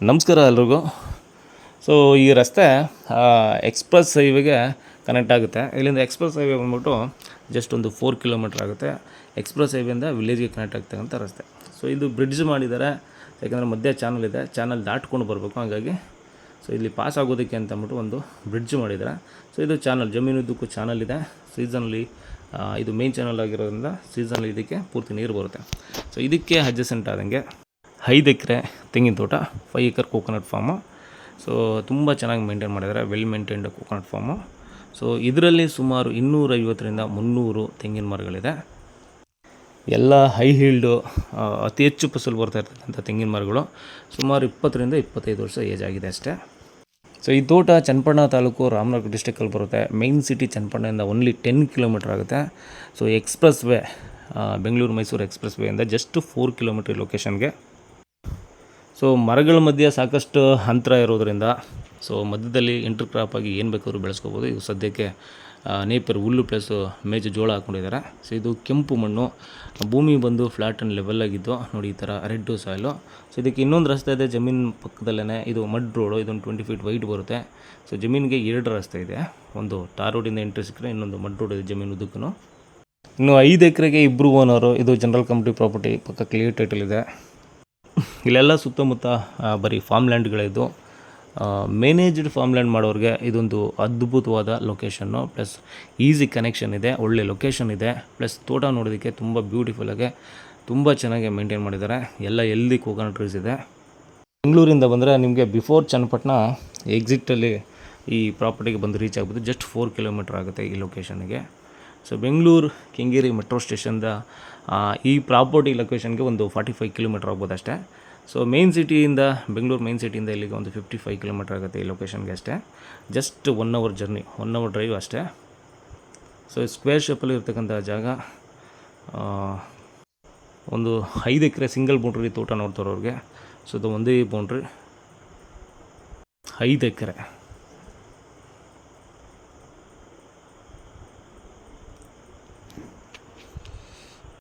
ನಮಸ್ಕಾರ ಎಲ್ರಿಗೂ. ಸೊ ಈ ರಸ್ತೆ ಎಕ್ಸ್ಪ್ರೆಸ್ ಹೈವೇಗೆ ಕನೆಕ್ಟ್ ಆಗುತ್ತೆ. ಇಲ್ಲಿಂದ ಎಕ್ಸ್ಪ್ರೆಸ್ ಹೈವೇ ಬಂದ್ಬಿಟ್ಟು ಜಸ್ಟ್ ಒಂದು 4 ಕಿಲೋಮೀಟ್ರ್ ಆಗುತ್ತೆ. ಎಕ್ಸ್ಪ್ರೆಸ್ ಹೈವೇಯಿಂದ ವಿಲೇಜ್ಗೆ ಕನೆಕ್ಟ್ ಆಗ್ತಕ್ಕಂಥ ರಸ್ತೆ. ಸೊ ಇದು ಬ್ರಿಡ್ಜ್ ಮಾಡಿದ್ದಾರೆ, ಯಾಕಂದರೆ ಮಧ್ಯೆ ಚಾನಲ್ ಇದೆ, ಚಾನಲ್ ದಾಟ್ಕೊಂಡು ಬರಬೇಕು. ಹಾಗಾಗಿ ಸೊ ಇಲ್ಲಿ ಪಾಸ್ ಆಗೋದಕ್ಕೆ ಅಂತ ಅಂದ್ಬಿಟ್ಟು ಒಂದು ಬ್ರಿಡ್ಜ್ ಮಾಡಿದ್ದಾರೆ. ಸೊ ಇದು ಚಾನಲ್, ಜಮೀನುದ್ದಕ್ಕೂ ಚಾನಲ್ ಇದೆ. ಸೀಸನ್ಲಿ ಇದು ಮೇನ್ ಚಾನಲ್ ಆಗಿರೋದ್ರಿಂದ ಸೀಸನ್ಲಿ ಇದಕ್ಕೆ ಪೂರ್ತಿ ನೀರು ಬರುತ್ತೆ. ಸೊ ಇದಕ್ಕೆ ಅಡ್ಜಸೆಂಟ್ ಆದಂಗೆ 5 ಎಕರೆ ತೆಂಗಿನ ತೋಟ, 5 ಎಕರ್ ಕೋಕೋನಟ್ ಫಾರ್ಮು. ಸೊ ತುಂಬ ಚೆನ್ನಾಗಿ ಮೇಂಟೈನ್ ಮಾಡಿದ್ದಾರೆ, well maintained coconut farm. So ಇದರಲ್ಲಿ ಸುಮಾರು 250ರಿಂದ 300 ತೆಂಗಿನ ಮರಗಳಿದೆ. ಎಲ್ಲ ಹೈ ಹೀಲ್ಡು, ಅತಿ ಹೆಚ್ಚು ಫಸಲು ಬರ್ತಾ ಇರ್ತಕ್ಕಂಥ ತೆಂಗಿನ ಮರಗಳು. ಸುಮಾರು 20ರಿಂದ 25 ವರ್ಷ ಏಜ್ ಆಗಿದೆ ಅಷ್ಟೇ. ಸೊ ಈ ತೋಟ ಚನ್ನಪಟ್ಟಣ ತಾಲೂಕು, ರಾಮನಗರ ಡಿಸ್ಟಿಕಲ್ಲಿ ಬರುತ್ತೆ. ಮೈನ್ ಸಿಟಿ ಚನ್ನಪಟ್ಟಣದಿಂದ ಓನ್ಲಿ 10 ಕಿಲೋಮೀಟ್ರ್ ಆಗುತ್ತೆ. So express way, Bengaluru Mysuru express ವೇಯಿಂದ ಜಸ್ಟ್ 4 ಕಿಲೋಮೀಟ್ರ್ ಲೊಕೇಶನ್ಗೆ. ಸೊ ಮರಗಳ ಮಧ್ಯೆ ಸಾಕಷ್ಟು ಅಂತರ ಇರೋದರಿಂದ ಸೊ ಮಧ್ಯದಲ್ಲಿ ಇಂಟರ್ ಕ್ರಾಪ್ ಆಗಿ ಏನು ಬೇಕಾದ್ರೂ ಬೆಳೆಸ್ಕೋಬೋದು. ಇದು ಸದ್ಯಕ್ಕೆ ನೇಪರ್ ಹುಲ್ಲು ಪ್ಲಸ್ ಮೇಜು ಜೋಳ ಹಾಕ್ಕೊಂಡಿದ್ದಾರೆ. ಸೊ ಇದು ಕೆಂಪು ಮಣ್ಣು, ಭೂಮಿ ಬಂದು ಫ್ಲ್ಯಾಟ್ ಆ್ಯಂಡ್ ಲೆವೆಲ್ ಆಗಿದ್ದು ನೋಡಿ, ಈ ಥರ ರೆಡ್ ಸಾಯಿಲು. ಸೊ ಇದಕ್ಕೆ ಇನ್ನೊಂದು ರಸ್ತೆ ಇದೆ ಜಮೀನು ಪಕ್ಕದಲ್ಲೇ, ಇದು ಮಡ್ ರೋಡು, ಇದೊಂದು 20 ಫೀಟ್ ವೈಡ್ ಬರುತ್ತೆ. ಸೊ ಜಮೀನಿಗೆ 2 ರಸ್ತೆ ಇದೆ, ಒಂದು ಟಾರ್ ರೋಡಿಂದ ಎಂಟ್ರಿ ಸಿಕ್ಕರೆ ಇನ್ನೊಂದು ಮಡ್ ರೋಡ್ ಇದೆ ಜಮೀನು ಉದ್ದಕ್ಕೂ. ಇನ್ನು 5 ಎಕರೆಗೆ 2 ಓನರು. ಇದು ಜನರಲ್ ಕಂಪ್ನಿ ಪ್ರಾಪರ್ಟಿ, ಪಕ್ಕ ಕ್ಲಿಯರ್ ಟೈಟಲ್ ಇದೆ. ಇಲ್ಲೆಲ್ಲ ಸುತ್ತಮುತ್ತ ಬರೀ ಫಾರ್ಮ್ ಲ್ಯಾಂಡ್ಗಳಿದ್ದು, ಮ್ಯಾನೇಜ್ಡ್ ಫಾರ್ಮ್ ಲ್ಯಾಂಡ್ ಮಾಡೋರಿಗೆ ಇದೊಂದು ಅದ್ಭುತವಾದ ಲೊಕೇಶನ್ನು, ಪ್ಲಸ್ ಈಸಿ ಕನೆಕ್ಷನ್ ಇದೆ, ಒಳ್ಳೆ ಲೊಕೇಶನ್ ಇದೆ, ಪ್ಲಸ್ ತೋಟ ನೋಡೋದಕ್ಕೆ ತುಂಬ ಬ್ಯೂಟಿಫುಲ್ಲಾಗಿ ತುಂಬ ಚೆನ್ನಾಗಿ ಮೇಂಟೈನ್ ಮಾಡಿದ್ದಾರೆ. ಎಲ್ಲ ಎಲ್ಲಿ ಕೋಕೋನಟ್ ಟ್ರೀಸ್ ಇದೆ. ಬೆಂಗಳೂರಿಂದ ಬಂದರೆ ನಿಮಗೆ ಬಿಫೋರ್ ಚನ್ನಪಟ್ಟಣ ಎಕ್ಸಿಟಲ್ಲಿ ಈ ಪ್ರಾಪರ್ಟಿಗೆ ಬಂದು ರೀಚ್ ಆಗ್ಬೋದು. ಜಸ್ಟ್ 4 ಕಿಲೋಮೀಟ್ರ್ ಆಗುತ್ತೆ ಈ ಲೊಕೇಶನ್ಗೆ. ಸೊ ಬೆಂಗಳೂರು ಕೆಂಗೇರಿ ಮೆಟ್ರೋ ಸ್ಟೇಷನ್ದ ಈ ಪ್ರಾಪರ್ಟಿ ಲೊಕೇಶನ್ಗೆ ಒಂದು 45 ಕಿಲೋಮೀಟ್ರ್ ಆಗ್ಬೋದು ಅಷ್ಟೇ. ಸೊ ಮೇನ್ ಸಿಟಿಯಿಂದ, ಬೆಂಗಳೂರು ಮೇನ್ ಸಿಟಿಯಿಂದ ಇಲ್ಲಿಗೆ ಒಂದು 55 ಕಿಲೋಮೀಟ್ರ್ ಆಗುತ್ತೆ ಈ ಲೊಕೇಶನ್ಗೆ ಅಷ್ಟೇ. Just 1 hour journey, 1 hour drive ಅಷ್ಟೇ. ಸೊ ಸ್ಕ್ವೇರ್ ಶೇಪಲ್ಲಿ ಇರ್ತಕ್ಕಂಥ ಜಾಗ, ಒಂದು 5 ಎಕರೆ ಸಿಂಗಲ್ ಬೌಂಡ್ರಿ ತೋಟ ನೋಡ್ತಾರವ್ರಿಗೆ. ಸೊ ಇದು ಒಂದೇ ಬೌಂಡ್ರಿ 5 ಎಕರೆ.